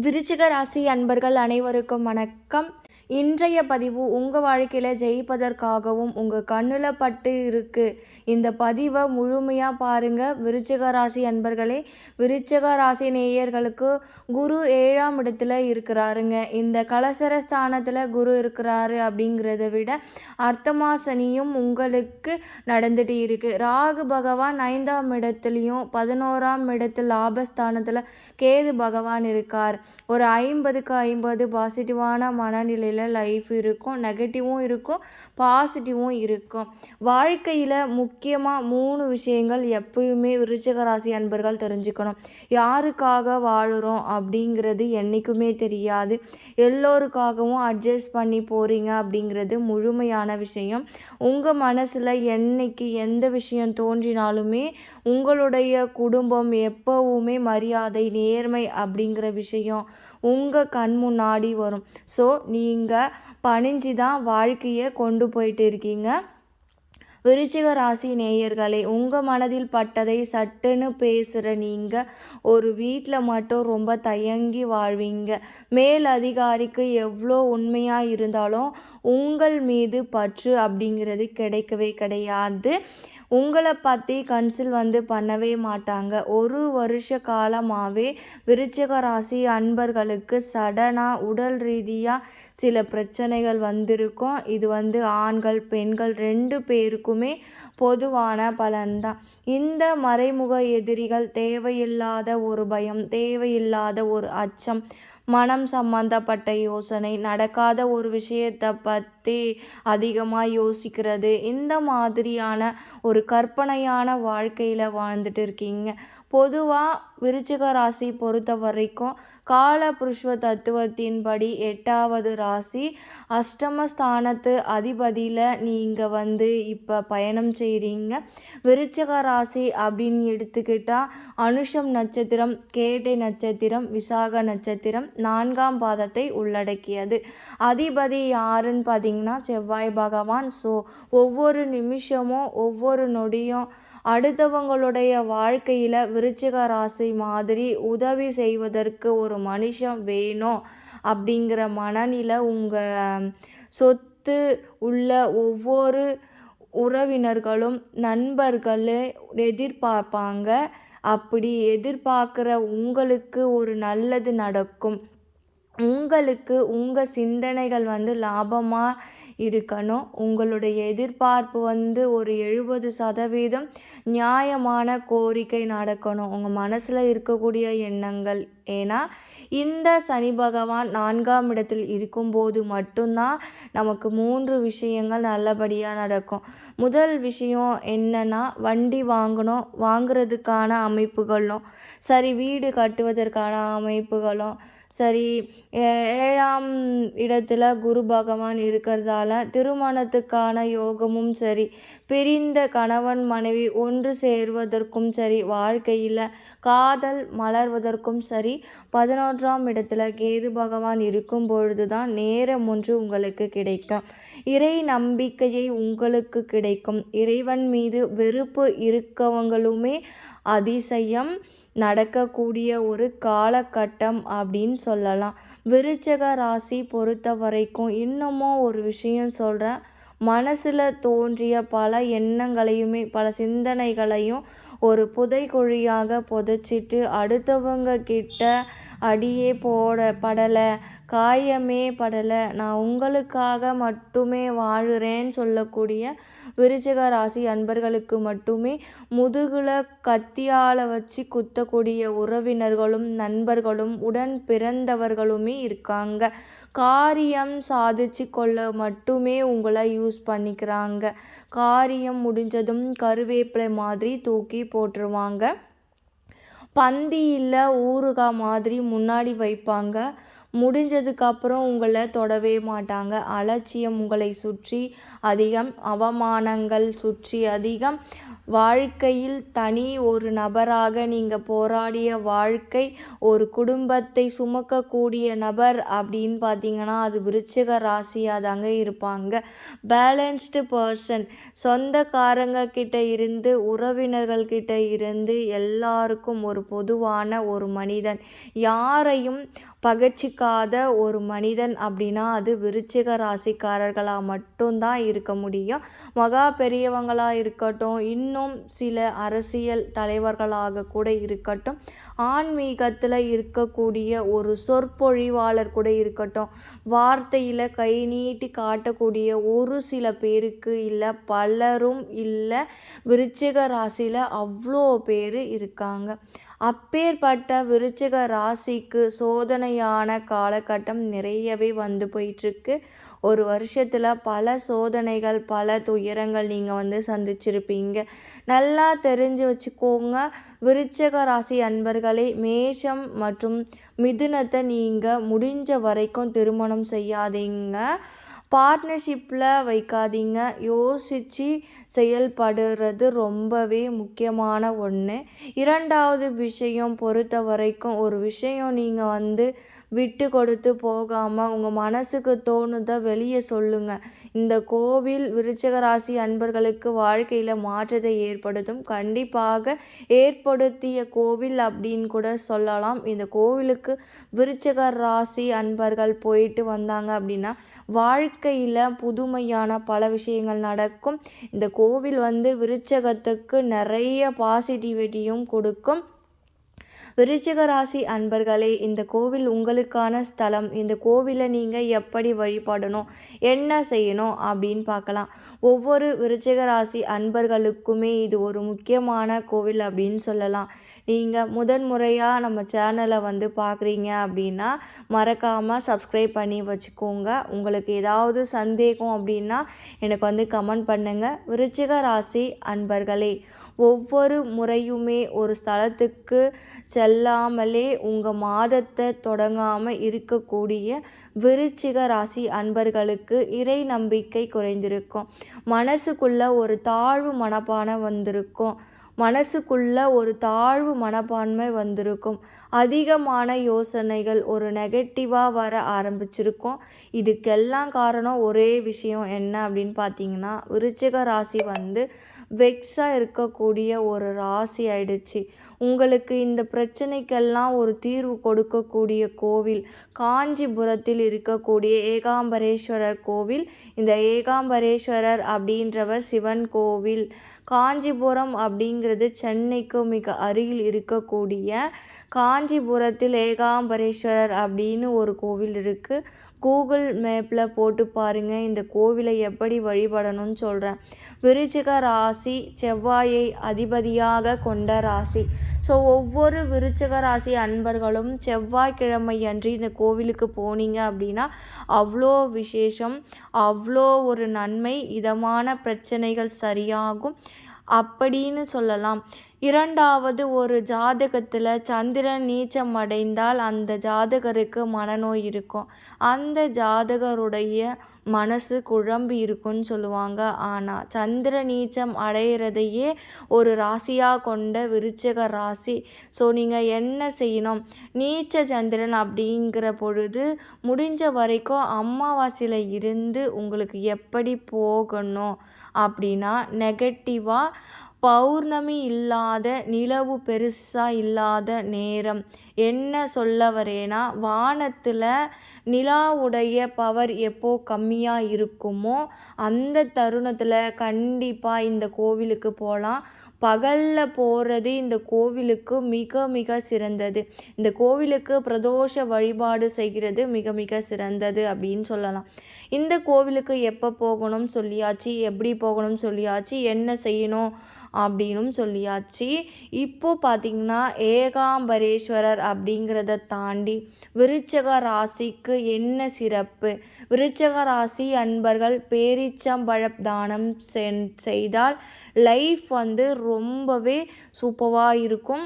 விருச்சிக ராசி அன்பர்கள் அனைவருக்கும் வணக்கம். இன்றைய பதிவு உங்கள் வாழ்க்கையில் ஜெயிப்பதற்காகவும் உங்கள் கண்ணில் பட்டு இருக்குது. இந்த பதிவை முழுமையாக பாருங்கள். விருச்சிக ராசி அன்பர்களே, விருச்சிக ராசி நேயர்களுக்கு குரு 7ஆம் இடத்துல இருக்கிறாருங்க. இந்த கலசர ஸ்தானத்தில் குரு இருக்கிறாரு அப்படிங்கிறத விட அர்த்தமா சனியும் உங்களுக்கு நடந்துட்டு இருக்குது. ராகு பகவான் 5ஆம் இடத்துலையும் 11ஆம் இடத்துல லாபஸ்தானத்தில் கேது பகவான் இருக்கார். ஒரு 50க்கு 50 பாசிட்டிவான மனநிலையில் லைஃப் இருக்கும். நெகட்டிவும் இருக்கும், பாசிட்டிவும் இருக்கும். வாழ்க்கையில் முக்கியமாக 3 விஷயங்கள் எப்பயுமே விருச்சிக ராசி அன்பர்கள் தெரிஞ்சுக்கணும். யாருக்காக வாழுறோம் அப்படிங்கிறது என்றைக்குமே தெரியாது. எல்லோருக்காகவும் அட்ஜஸ்ட் பண்ணி போகிறீங்க அப்படிங்கிறது முழுமையான விஷயம். உங்கள் மனசில் என்னைக்கு எந்த விஷயம் தோன்றினாலுமே உங்களுடைய குடும்பம் எப்போவுமே மரியாதை, நேர்மை அப்படிங்கிற விஷயம் உங்கள் கண் முன்னாடி வரும். ஸோ நீங்கள் பணிஞ்சு தான் வாழ்க்கையை கொண்டு போயிட்டு இருக்கீங்க. விருச்சிக ராசி நேயர்களே, உங்கள் மனதில் பட்டதை சட்டுன்னு பேசுகிற நீங்கள் ஒரு வீட்டில் மட்டும் ரொம்ப தயங்கி வாழ்வீங்க. மேல் அதிகாரிக்கு எவ்வளோ உண்மையாக இருந்தாலும் உங்கள் மீது பற்று அப்படிங்கிறது கிடைக்கவே கிடையாது. உங்களை பற்றி கன்சில் பண்ணவே மாட்டாங்க. ஒரு வருஷ காலமாகவே விருச்சிக ராசி அன்பர்களுக்கு சடனாக உடல் ரீதியாக சில பிரச்சனைகள் வந்திருக்கும். இது ஆண்கள் பெண்கள் 2 பேருக்குமே பொதுவான பலன்தான். இந்த மறைமுக எதிரிகள் தேவையில்லாத ஒரு பயம், தேவையில்லாத ஒரு அச்சம், மனம் சம்பந்தப்பட்ட யோசனை, நடக்காத ஒரு விஷயத்தை பற்றி அதிகமாக யோசிக்கிறது, இந்த மாதிரியான ஒரு கற்பனையான வாழ்க்கையில் வாழ்ந்துட்டு இருக்கீங்க. பொதுவாக விருச்சிக ராசி பொறுத்த வரைக்கும் கால புருஷ்வ தத்துவத்தின்படி 8வது ராசி, அஷ்டமஸ்தானத்து அதிபதியில் நீங்கள் இப்போ பயணம் செய்கிறீங்க. விருச்சிக ராசி அப்படின்னு எடுத்துக்கிட்டால் அனுஷம் நட்சத்திரம், கேட்டை நட்சத்திரம், விசாக நட்சத்திரம் 4ஆம் பாதத்தை உள்ளடக்கியது. அதிபதி யாருன்னு பார்த்தீங்கன்னா செவ்வாய் பகவான். ஸோ ஒவ்வொரு நிமிஷமும் ஒவ்வொரு நொடியும் அடுத்தவங்களுடைய வாழ்க்கையில் விருச்சிக ராசி மாதிரி உதவி செய்வதற்கு ஒரு மனுஷன் வேணும் அப்படிங்கிற மனநிலை உங்கள் சொத்து உள்ள ஒவ்வொரு உறவினர்களும் நண்பர்களே எதிர்பார்ப்பாங்க. அப்படி எதிர்பார்க்குற உங்களுக்கு ஒரு நல்லது நடக்கும். உங்களுக்கு உங்கள் சிந்தனைகள் லாபமாக இருக்கணும். உங்களுடைய எதிர்பார்ப்பு ஒரு 70% நியாயமான கோரிக்கை நடக்கணும். உங்கள் மனசில் இருக்கக்கூடிய எண்ணங்கள். ஏன்னா இந்த சனி பகவான் 4ஆம் இடத்தில் இருக்கும்போது மட்டும்தான் நமக்கு 3 விஷயங்கள் நல்லபடியாக நடக்கும். முதல் விஷயம் என்னன்னா, வண்டி வாங்குறதுக்கான அமைப்புகளும் சரி, வீடு கட்டுவதற்கான அமைப்புகளும் சரி, 7ஆம் இடத்துல குரு பகவான் இருக்கிறதால திருமணத்துக்கான யோகமும் சரி, பிரிந்த கணவன் மனைவி ஒன்று சேர்வதற்கும் சரி, வாழ்க்கையில் காதல் மலர்வதற்கும் சரி, 11ஆம் இடத்துல கேது பகவான் இருக்கும் பொழுது தான் நேரம் ஒன்று உங்களுக்கு கிடைக்கும். இறை நம்பிக்கையை உங்களுக்கு கிடைக்கும். இறைவன் மீது வெறுப்பு இருக்கவங்களுமே அதிசயம் நடக்கக்கூடிய ஒரு காலகட்டம் அப்படின்னு சொல்லலாம். விருச்சிக ராசி பொறுத்த வரைக்கும் இன்னமும் ஒரு விஷயம் சொல்கிறேன். மனசில் தோன்றிய பல எண்ணங்களையுமே பல சிந்தனைகளையும் ஒரு புதைக்குழியாக புதைச்சிட்டு அடுத்தவங்க கிட்ட அடியே படலை, காயமே படலை, நான் உங்களுக்காக மட்டுமே வாழுறேன்னு சொல்லக்கூடிய விருச்சிக ராசி அன்பர்களுக்கு மட்டுமே முதுகுல கத்தியால் வச்சு குத்தக்கூடிய உறவினர்களும் நண்பர்களும் உடன் பிறந்தவர்களுமே இருக்காங்க. காரியம் சாதிச்சு கொள்ள மட்டுமே உங்களை யூஸ் பண்ணிக்கிறாங்க. காரியம் முடிஞ்சதும் கருவேப்பிலை மாதிரி தூக்கி போட்டுருவாங்க. பந்தியில் ஊறுகாய் மாதிரி முன்னாடி வைப்பாங்க. முடிஞ்சதுக்கப்புறம் உங்களை தொடவே மாட்டாங்க. அலட்சியம் உங்களை சுற்றி அதிகம், அவமானங்கள் சுற்றி அதிகம், வாழ்க்கையில் தனி ஒரு நபராக நீங்கள் போராடிய வாழ்க்கை, ஒரு குடும்பத்தை சுமக்கக்கூடிய நபர் அப்படின்னு பார்த்தீங்கன்னா அது விருச்சிக ராசியாக தாங்க இருப்பாங்க. பேலன்ஸ்டு பர்சன், சொந்தக்காரங்க கிட்ட இருந்து உறவினர்கள் கிட்ட இருந்து எல்லாருக்கும் ஒரு பொதுவான ஒரு மனிதன், யாரையும் பகச்சிக்காத ஒரு மனிதன் அப்படின்னா அது விருச்சிக ராசிக்காரர்களாக மட்டும்தான் இருக்க முடியும். மகா பெரியவங்களாக இருக்கட்டும், இன்னும் சில அரசியல் தலைவர்களாக கூட இருக்கட்டும், ஆன்மீகத்தில் இருக்கக்கூடிய ஒரு சொற்பொழிவாளர் கூட இருக்கட்டும், வார்த்தையில் கை நீட்டி காட்டக்கூடிய ஒரு சில பேருக்கு இல்லை, பலரும் இல்லை, விருச்சிக ராசியில் அவ்வளோ பேர் இருக்காங்க. அப்பேற்பட்ட விருச்சிக ராசிக்கு சோதனையான காலகட்டம் நிறையவே வந்து போயிட்டுருக்கு. ஒரு வருஷத்தில் பல சோதனைகள், பல துயரங்கள் நீங்கள் சந்திச்சிருப்பீங்க. நல்லா தெரிஞ்சு வச்சுக்கோங்க விருச்சிக ராசி அன்பர்களே, மேஷம் மற்றும் மிதுனத்தை நீங்கள் முடிஞ்ச வரைக்கும் திருமணம் செய்யாதீங்க. பார்ட்னர்ஷிப்பில் வைக்காதீங்க. யோசித்து செயல்படுறது ரொம்பவே முக்கியமான ஒன்று. இரண்டாவது விஷயம் பொறுத்த வரைக்கும், ஒரு விஷயம் நீங்கள் விட்டு கொடுத்து போகாமல் உங்கள் மனசுக்கு தோணுதை வெளியே சொல்லுங்கள். இந்த கோவில் விருச்சிக ராசி அன்பர்களுக்கு வாழ்க்கையில் மாற்றத்தை ஏற்படுத்தும். கண்டிப்பாக ஏற்படுத்திய கோவில் அப்படின்னு கூட சொல்லலாம். இந்த கோவிலுக்கு விருச்சிக ராசி அன்பர்கள் போயிட்டு வந்தாங்க அப்படின்னா வாழ்க்கையில் புதுமையான பல விஷயங்கள் நடக்கும். இந்த கோவில் விருச்சகத்துக்கு நிறைய பாசிட்டிவிட்டியும் கொடுக்கும். விருச்சிக ராசி அன்பர்களே, இந்த கோவில் உங்களுக்கான ஸ்தலம். இந்த கோவிலை நீங்கள் எப்படி வழிபடணும், என்ன செய்யணும் அப்படின்னு பார்க்கலாம். ஒவ்வொரு விருச்சிக ராசி அன்பர்களுக்குமே இது ஒரு முக்கியமான கோவில் அப்படின்னு சொல்லலாம். நீங்கள் முதன்முறையாக நம்ம சேனலை பார்க்குறீங்க அப்படின்னா மறக்காமல் சப்ஸ்கிரைப் பண்ணி வச்சுக்கோங்க. உங்களுக்கு ஏதாவது சந்தேகம் அப்படின்னா எனக்கு கமெண்ட் பண்ணுங்கள். விருச்சிக ராசி அன்பர்களே, ஒவ்வொரு முறையுமே ஒரு ஸ்தலத்துக்கு செல்லாமலே உங்கள் மாதத்தை தொடங்காமல் இருக்கக்கூடிய விருச்சிக ராசி அன்பர்களுக்கு இறை நம்பிக்கை குறைந்திருக்கும். மனசுக்குள்ள ஒரு தாழ்வு மனப்பானை வந்திருக்கும். ஒரு தாழ்வு மனப்பான்மை வந்திருக்கும். அதிகமான யோசனைகள் ஒரு நெகட்டிவாக வர ஆரம்பிச்சிருக்கும். இதுக்கெல்லாம் காரணம் ஒரே விஷயம் என்ன அப்படின்னு பார்த்தீங்கன்னா, விருச்சிக ராசி வெக்ஸாக இருக்கக்கூடிய ஒரு ராசி ஆயிடுச்சு. உங்களுக்கு இந்த பிரச்சனைக்கெல்லாம் ஒரு தீர்வு கொடுக்கக்கூடிய கோவில் காஞ்சிபுரத்தில் இருக்கக்கூடிய ஏகாம்பரேஸ்வரர் கோவில். இந்த ஏகாம்பரேஸ்வரர் அப்படின்றவர் சிவன் கோவில். காஞ்சிபுரம் அப்படிங்கிறது சென்னைக்கு மிக அருகில் இருக்கக்கூடிய காஞ்சிபுரத்தில் ஏகாம்பரேஸ்வரர் அப்படின்னு ஒரு கோவில் இருக்குது. கூகுள் மேப்பில் போட்டு பாருங்கள், இந்த கோவிலை எப்படி வழிபடணும்னு சொல்கிறேன். விருச்சிக ராசி செவ்வாயை அதிபதியாக கொண்ட ராசி. ஸோ ஒவ்வொரு விருச்சிக ராசி அன்பர்களும் செவ்வாய்க்கிழமை அன்று இந்த கோவிலுக்கு போனீங்க அப்படின்னா அவ்வளோ விசேஷம், அவ்வளோ ஒரு நன்மை, இதமான பிரச்சனைகள் சரியாகும் அப்படின்னு சொல்லலாம். இரண்டாவது, ஒரு ஜாதகத்தில் சந்திரன் நீச்சம் அடைந்தால் அந்த ஜாதகருக்கு மனநோய் இருக்கும். அந்த ஜாதகருடைய மனசு குழம்பி இருக்குன்னு சொல்லுவாங்க. ஆனால் சந்திர நீச்சம் அடையிறதையே ஒரு ராசியாக கொண்ட விருச்சிக ராசி. ஸோ நீங்கள் என்ன செய்யணும், நீச்ச சந்திரன் அப்படிங்கிற பொழுது முடிஞ்ச வரைக்கும் அமாவாசையில் இருந்து உங்களுக்கு எப்படி போகணும் அப்படின்னா, நெகட்டிவாக பௌர்ணமி இல்லாத, நிலவு பெருசாக இல்லாத நேரம். என்ன சொல்ல வரேன்னா, வானத்தில் நிலாவுடைய பவர் எப்போ கம்மியாக இருக்குமோ அந்த தருணத்தில் கண்டிப்பாக இந்த கோவிலுக்கு போகலாம். பகலில் போகிறது இந்த கோவிலுக்கு மிக மிக சிறந்தது. இந்த கோவிலுக்கு பிரதோஷ வழிபாடு செய்கிறது மிக மிக சிறந்தது அப்படின்னு சொல்லலாம். இந்த கோவிலுக்கு எப்போ போகணும் சொல்லியாச்சு, எப்படி போகணும் சொல்லியாச்சு, என்ன செய்யணும் அப்படின்னும் சொல்லியாச்சு. இப்போது பார்த்திங்கன்னா ஏகாம்பரேஸ்வரர் அப்படிங்கிறத தாண்டி விருச்சிக ராசிக்கு என்ன சிறப்பு, விருச்சிக ராசி அன்பர்கள் பேரீச்சம்பழ தானம் செய்தால் லைஃப் ரொம்பவே சூப்பராக இருக்கும்.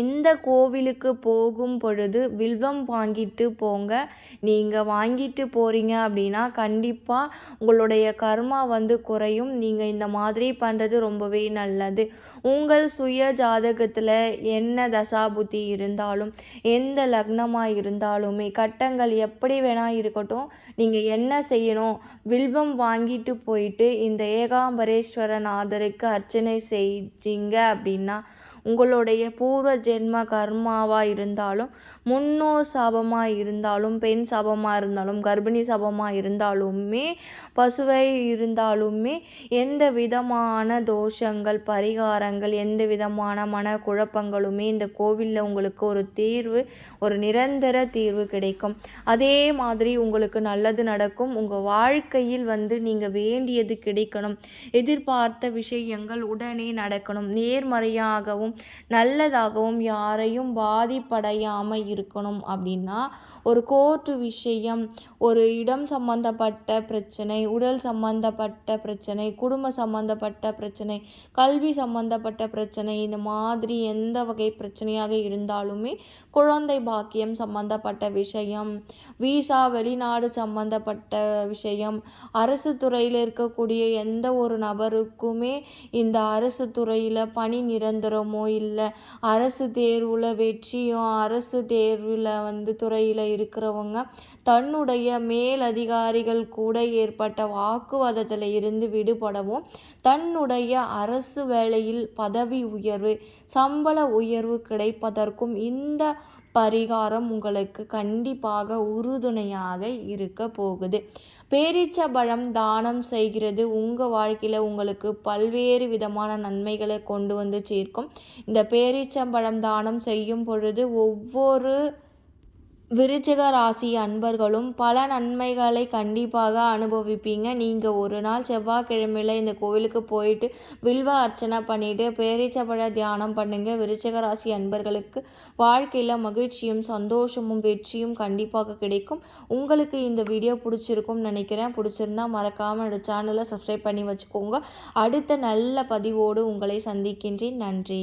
இந்த கோவிலுக்கு போகும் பொழுது வில்வம் வாங்கிட்டு போங்க. நீங்கள் வாங்கிட்டு போகிறீங்க அப்படின்னா கண்டிப்பாக உங்களுடைய கர்மா குறையும். நீங்கள் இந்த மாதிரி பண்ணுறது ரொம்பவே நல்லது. உங்கள் சுய ஜாதகத்தில் என்ன தசாபுத்தி இருந்தாலும், எந்த லக்னமாக இருந்தாலுமே, கட்டங்கள் எப்படி வேணால் இருக்கட்டும், நீங்கள் என்ன செய்யணும், வில்வம் வாங்கிட்டு போயிட்டு இந்த ஏகாம்பரேஸ்வரநாதருக்கு அர்ச்சனை செஞ்சீங்க அப்படின்னா உங்களுடைய பூர்வ ஜென்ம கர்மாவாக இருந்தாலும், முன்னோர் சாபமாக இருந்தாலும், பெண் சாபமாக இருந்தாலும், கர்ப்பிணி சாபமாக இருந்தாலுமே, பசுவை இருந்தாலுமே, எந்த விதமான தோஷங்கள், பரிகாரங்கள், எந்த விதமான மனக்குழப்பங்களுமே இந்த கோவிலில் உங்களுக்கு ஒரு தீர்வு, ஒரு நிரந்தர தீர்வு கிடைக்கும். அதே மாதிரி உங்களுக்கு நல்லது நடக்கும். உங்கள் வாழ்க்கையில் நீங்கள் வேண்டியது கிடைக்கணும். எதிர்பார்த்த விஷயங்கள் உடனே நடக்கணும். நேர்மறையாகவும் நல்லதாகவும் யாரையும் பாதிப்படையாமல் இருக்கணும் அப்படின்னா, ஒரு கோர்ட்டு விஷயம், ஒரு இடம் சம்பந்தப்பட்ட பிரச்சனை, உடல் சம்பந்தப்பட்ட பிரச்சனை, குடும்ப சம்பந்தப்பட்ட பிரச்சனை, கல்வி சம்பந்தப்பட்ட பிரச்சனை, இந்த மாதிரி எந்த வகை பிரச்சனையாக இருந்தாலுமே, குழந்தை பாக்கியம் சம்பந்தப்பட்ட விஷயம், விசா வெளிநாடு சம்பந்தப்பட்ட விஷயம், அரசு துறையில் இருக்கக்கூடிய எந்த ஒரு நபருக்குமே இந்த அரசு துறையில் பணி நிரந்தரமோ இல்லை அரசு தேர்வில் வெற்றியும், அரசு தேர்வில் துறையில் இருக்கிறவங்க தன்னுடைய மேலதிகாரிகள் கூட ஏற்பட்ட வாக்குவாதத்தில் இருந்து விடுபடவும், தன்னுடைய அரசு வேலையில் பதவி உயர்வு, சம்பள உயர்வு கிடைப்பதற்கும் இந்த பரிகாரம் உங்களுக்கு கண்டிப்பாக உறுதுணையாக இருக்க போகுது. பேரீச்சம்பழம் தானம் செய்கிறது உங்கள் வாழ்க்கையில் உங்களுக்கு பல்வேறு விதமான நன்மைகளை கொண்டு சேர்க்கும். இந்த பேரீச்சம்பழம் தானம் செய்யும் பொழுது ஒவ்வொரு விருச்சிக ராசி அன்பர்களும் பல நன்மைகளை கண்டிப்பாக அனுபவிப்பீங்க. நீங்கள் ஒரு நாள் செவ்வாய்க்கிழமையில் இந்த கோவிலுக்கு போயிட்டு வில்வ அர்ச்சனை பண்ணிவிட்டு பேரீச்சம்பழ தியானம் பண்ணுங்க. விருச்சிக ராசி அன்பர்களுக்கு வாழ்க்கையில் மகிழ்ச்சியும் சந்தோஷமும் வெற்றியும் கண்டிப்பாக கிடைக்கும். உங்களுக்கு இந்த வீடியோ பிடிச்சிருக்கும்னு நினைக்கிறேன். பிடிச்சிருந்தா மறக்காமல் என்னோட சேனலை சப்ஸ்கிரைப் பண்ணி வச்சுக்கோங்க. அடுத்த நல்ல பதிவோடு உங்களை சந்திக்கின்றேன். நன்றி.